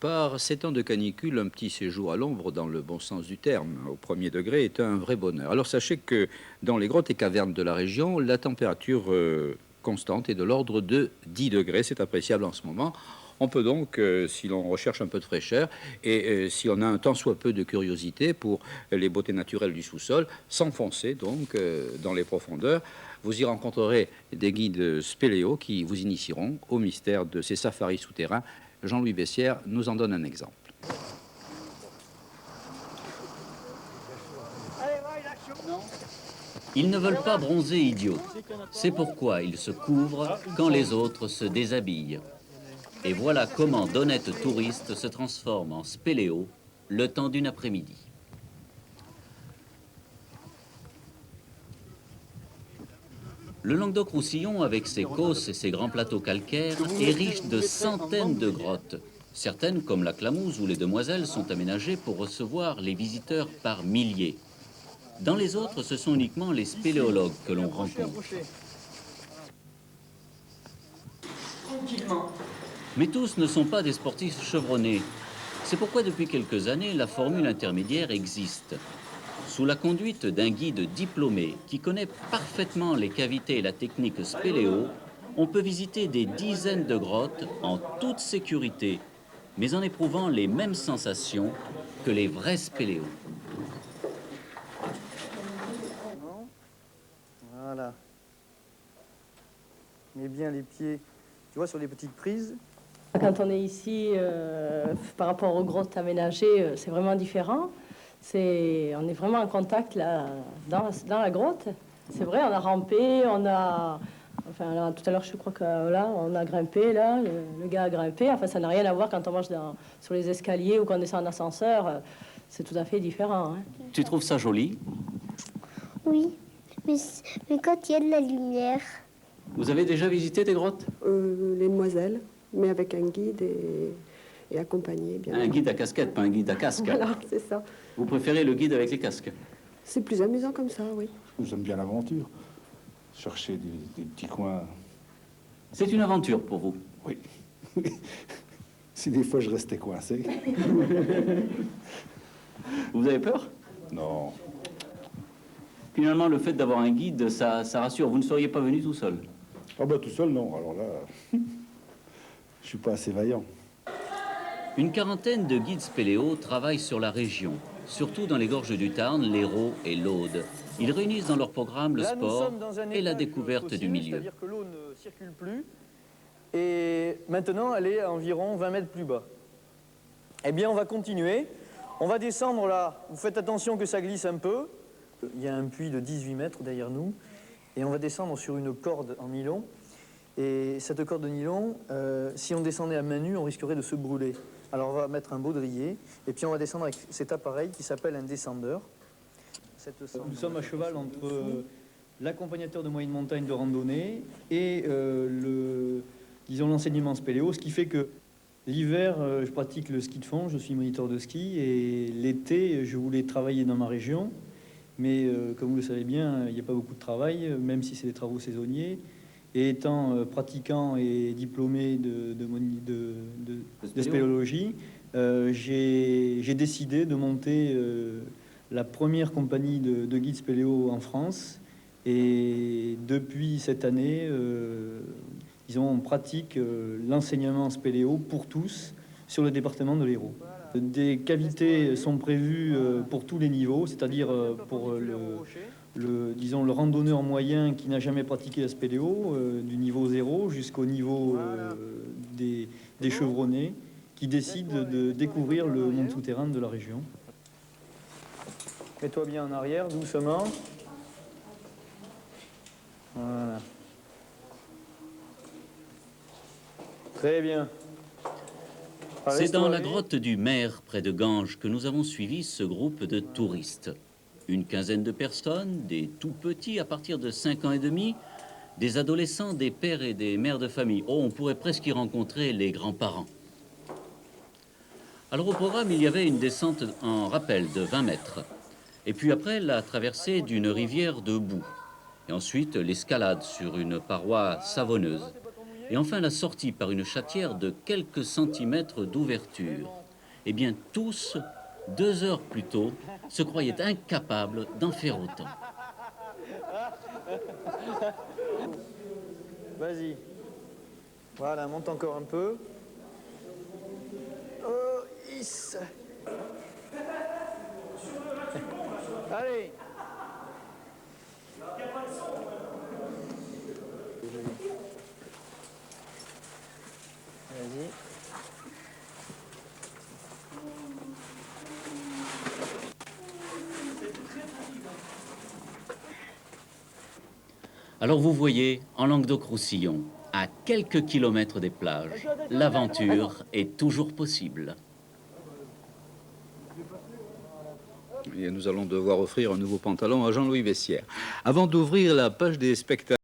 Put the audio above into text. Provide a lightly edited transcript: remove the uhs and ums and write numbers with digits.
Par ces temps de canicule, un petit séjour à l'ombre, dans le bon sens du terme, au premier degré, est un vrai bonheur. Alors sachez que dans les grottes et cavernes de la région, la température constante est de l'ordre de 10 degrés. C'est appréciable en ce moment. On peut donc, si l'on recherche un peu de fraîcheur et si on a un tant soit peu de curiosité pour les beautés naturelles du sous-sol, s'enfoncer donc dans les profondeurs. Vous y rencontrerez des guides spéléo qui vous initieront au mystère de ces safaris souterrains. Jean-Louis Bessières nous en donne un exemple. Ils ne veulent pas bronzer idiots. C'est pourquoi ils se couvrent quand les autres se déshabillent. Et voilà comment d'honnêtes touristes se transforment en spéléos le temps d'une après-midi. Le Languedoc-Roussillon, avec ses causses et ses grands plateaux calcaires, est riche de centaines de grottes. Certaines, comme la Clamouze ou les Demoiselles, sont aménagées pour recevoir les visiteurs par milliers. Dans les autres, ce sont uniquement les spéléologues que l'on rencontre. Mais tous ne sont pas des sportifs chevronnés. C'est pourquoi depuis quelques années, la formule intermédiaire existe. Sous la conduite d'un guide diplômé qui connaît parfaitement les cavités et la technique spéléo, on peut visiter des dizaines de grottes en toute sécurité, mais en éprouvant les mêmes sensations que les vrais spéléos. Voilà. Mets bien les pieds, tu vois, sur les petites prises. Quand on est ici, par rapport aux grottes aménagées, c'est vraiment différent. On est vraiment en contact là, dans la grotte. C'est vrai, on a rampé, enfin, là, tout à l'heure, je crois que là, on a grimpé, là, le gars a grimpé. Enfin, ça n'a rien à voir quand on marche sur les escaliers ou qu'on descend en ascenseur. C'est tout à fait différent. Hein. Tu trouves ça joli? Oui, mais quand il y a de la lumière. Vous avez déjà visité des grottes? Les Demoiselles, mais avec un guide et accompagné, bien sûr. Un guide à casquette, pas un guide à casque. Voilà, c'est ça. Vous préférez le guide avec les casques? C'est plus amusant comme ça, oui. J'aime bien l'aventure. Chercher des petits coins. C'est une aventure pour vous? Oui. Si des fois je restais coincé. Vous avez peur? Non. Finalement, le fait d'avoir un guide, ça rassure. Vous ne seriez pas venu tout seul? Ah bah tout seul, non. Alors là, je suis pas assez vaillant. Une quarantaine de guides spéléos travaillent sur la région, surtout dans les gorges du Tarn, l'Hérault et l'Aude. Ils réunissent dans leur programme le sport et la découverte du milieu. C'est-à-dire que l'eau ne circule plus. Et maintenant, elle est à environ 20 mètres plus bas. Eh bien, on va continuer. On va descendre là. Vous faites attention que ça glisse un peu. Il y a un puits de 18 mètres derrière nous. Et on va descendre sur une corde en nylon. Et cette corde de nylon, si on descendait à main nue, on risquerait de se brûler. Alors on va mettre un baudrier. Et puis on va descendre avec cet appareil qui s'appelle un descendeur. Nous sommes à cheval entre l'accompagnateur de moyenne montagne de randonnée et l'enseignement spéléo, ce qui fait que l'hiver, je pratique le ski de fond, je suis moniteur de ski, et l'été, je voulais travailler dans ma région, mais comme vous le savez bien, il n'y a pas beaucoup de travail, même si c'est des travaux saisonniers. Et étant pratiquant et diplômé de spéléologie, j'ai décidé de monter la première compagnie de guides spéléo en France. Et depuis cette année, on pratique l'enseignement spéléo pour tous sur le département de l'Hérault. Des cavités sont prévues pour tous les niveaux, c'est-à-dire pour le randonneur moyen qui n'a jamais pratiqué la spéléo, du niveau 0 jusqu'au niveau des chevronnés, qui décident de découvrir le monde souterrain de la région. Mets-toi bien en arrière, doucement. Voilà. Très bien. C'est dans la grotte du Maire, près de Ganges, que nous avons suivi ce groupe de touristes. Une quinzaine de personnes, des tout petits à partir de 5 ans et demi, des adolescents, des pères et des mères de famille. Oh, on pourrait presque y rencontrer les grands-parents. Alors au programme, il y avait une descente en rappel de 20 mètres. Et puis après, la traversée d'une rivière de boue. Et ensuite, l'escalade sur une paroi savonneuse. Et enfin la sortie par une chatière de quelques centimètres d'ouverture. Eh bien tous, 2 heures plus tôt, se croyaient incapables d'en faire autant. Vas-y. Voilà, monte encore un peu. Oh, is. Allez. Vas-y. Alors vous voyez, en Languedoc-Roussillon, à quelques kilomètres des plages, l'aventure est toujours possible. Et nous allons devoir offrir un nouveau pantalon à Jean-Louis Bessières. Avant d'ouvrir la page des spectacles,